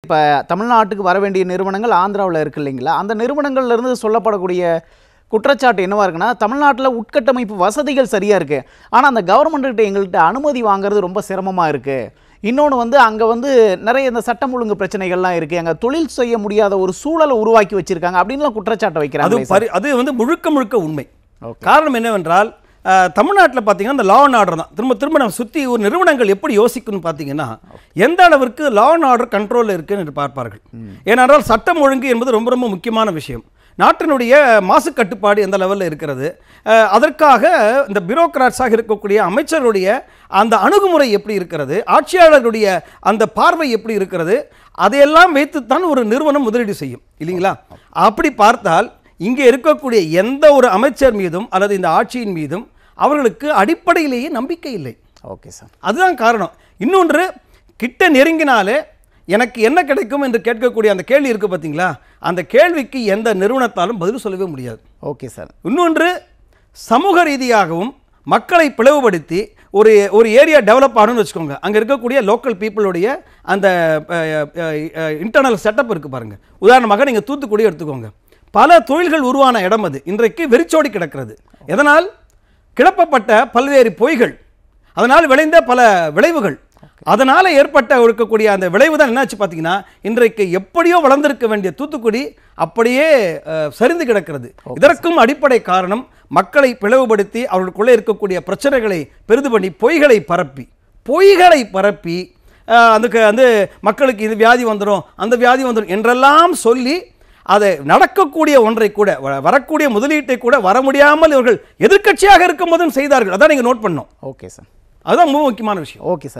இப்போ தமிழ்நாட்டுக்கு வர வேண்டிய நிறுவனங்கள் ஆந்திராவில் இருக்கு இல்லைங்களா, அந்த நிறுவனங்கள்லேருந்து சொல்லப்படக்கூடிய குற்றச்சாட்டு என்னவா இருக்குன்னா, தமிழ்நாட்டில் உட்கட்டமைப்பு வசதிகள் சரியாக இருக்குது, ஆனால் அந்த கவர்மெண்ட்டுக்கிட்ட எங்கள்கிட்ட அனுமதி வாங்குறது ரொம்ப சிரமமாக இருக்குது. இன்னொன்று வந்து அங்கே வந்து நிறைய இந்த சட்டம் ஒழுங்கு பிரச்சனைகள்லாம் இருக்குது, அங்கே தொழில் செய்ய முடியாத ஒரு சூழலை உருவாக்கி வச்சுருக்காங்க அப்படின்லாம் குற்றச்சாட்டை வைக்கிறாங்க. அது வந்து முழுக்க உண்மை. காரணம் என்னவென்றால், தமிழ்நாட்டில் பார்த்தீங்கன்னா இந்த லா அண்ட் ஆர்டர் தான் திரும்ப நம்ம சுற்றி ஒரு நிறுவனங்கள் எப்படி யோசிக்கணும்னு பார்த்தீங்கன்னா, எந்த அளவிற்கு லா அண்ட் ஆர்டர் கண்ட்ரோலில் இருக்குன்னு என்று பார்ப்பார்கள். ஏனென்றால் சட்டம் ஒழுங்கு என்பது ரொம்ப முக்கியமான விஷயம். நாட்டினுடைய மாசு கட்டுப்பாடு எந்த லெவலில் இருக்கிறது, அதற்காக இந்த பியூரோக்ராட்ஸாக இருக்கக்கூடிய அமைச்சருடைய அந்த அணுகுமுறை எப்படி இருக்கிறது, ஆட்சியாளர்களுடைய அந்த பார்வை எப்படி இருக்கிறது, அதையெல்லாம் வைத்துத்தான் ஒரு நிறுவனம் முதலீடு செய்யும் இல்லைங்களா. அப்படி பார்த்தால் இங்கே இருக்கக்கூடிய எந்த ஒரு அமைச்சர் மீதும் அல்லது இந்த ஆட்சியின் மீதும் அவர்களுக்கு அடிப்படையிலேயே நம்பிக்கை இல்லை. ஓகே சார், அதுதான் காரணம். இன்னொன்று, கிட்ட நெருங்கினாலே எனக்கு என்ன கிடைக்கும் என்று கேட்கக்கூடிய அந்த கேள்வி இருக்குது பார்த்தீங்களா, அந்த கேள்விக்கு எந்த நிறுவனத்தாலும் பதில் சொல்லவே முடியாது. Okay sir. இன்னொன்று, சமூக ரீதியாகவும் மக்களை பிளவுபடுத்தி ஒரு ஏரியா டெவலப் ஆகணும்னு வச்சுக்கோங்க, அங்கே இருக்கக்கூடிய லோக்கல் பீப்புளுடைய அந்த இன்டர்னல் செட்டப் இருக்குது பாருங்கள். உதாரணமாக நீங்கள் தூத்துக்குடி எடுத்துக்கோங்க, பல தொழில்கள் உருவான இடம் அது இன்றைக்கு வெறிச்சோடி கிடக்கிறது. எதனால்? கிளப்பப்பட்ட பல்வேறு பொய்கள், அதனால் விளைந்த பல விளைவுகள், அதனால் ஏற்பட்ட இருக்கக்கூடிய அந்த விளைவு தான் என்னாச்சு பார்த்தீங்கன்னா, இன்றைக்கு எப்படியோ வளர்ந்திருக்க வேண்டிய தூத்துக்குடி அப்படியே சரிந்து கிடக்கிறது. இதற்கும் அடிப்படை காரணம் மக்களை பிளவுபடுத்தி அவர்களுக்குள்ளே இருக்கக்கூடிய பிரச்சனைகளை பெரிது பண்ணி பொய்களை பரப்பி அதுக்கு வந்து மக்களுக்கு இது வியாதி வந்துடும் அந்த வியாதி வந்துடும் என்றெல்லாம் சொல்லி அதை நடக்கக்கூடிய ஒன்றை கூட, வரக்கூடிய முதலீட்டை கூட வர முடியாமல் இவர்கள் எதிர்க்கட்சியாக இருக்கும் போதும் செய்தார்கள். அதான் நீங்கள் நோட் பண்ணோம். ஓகே சார், அதுதான் ரொம்ப முக்கியமான விஷயம். Okay sir.